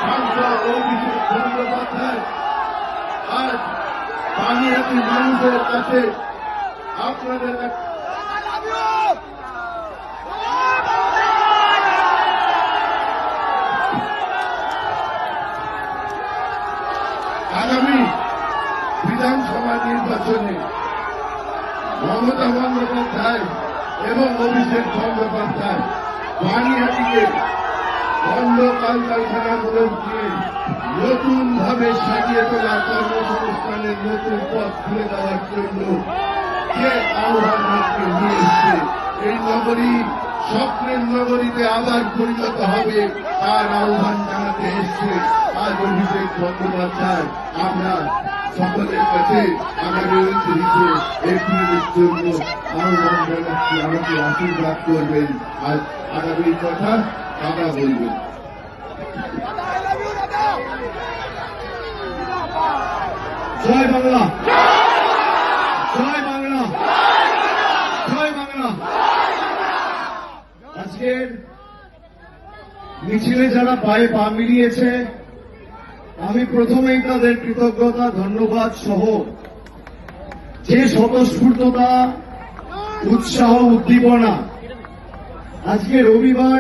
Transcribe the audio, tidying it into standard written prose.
সাংসদ অভিষেক বন্দ্যোপাধ্যায় আজ পানিহাটি মানুষের কাছে আপনাদের আগামী বিধানসভা নির্বাচনে মমতা বন্দ্যোপাধ্যায় এবং অভিষেক বন্দ্যোপাধ্যায় পানিহাটিকে বন্ধ কলকারখানাগুলোকে নতুন ভাবে সাজিয়ে তোলা কর্মসংস্থানের নতুন পথ খুলে দেওয়ার জন্য যে আহ্বানকে নিয়ে এসছে এই নগরী স্বপ্নের নগরীতে আবার পরিণত হবে তার আহ্বান জানাতে এসছে আজ অভিষেক বন্দ্যোপাধ্যায়। আমরা সকলের কাছে আগামী 29 এপ্রিলের জন্য আহ্বান জানাচ্ছি, আমাকে আশীর্বাদ করবেন। আর আগামী কথা দাদা বলবেন। জয় বাংলা, জয় বাংলা, জয় বাংলা। আজকের মিছিলে যারা পায়ে পা মিলিয়েছে আমি প্রথমেই তাদের কৃতজ্ঞতা ধন্যবাদ সহ যে স্বতঃস্ফূর্ততা উৎসাহ উদ্দীপনা আজকে রবিবার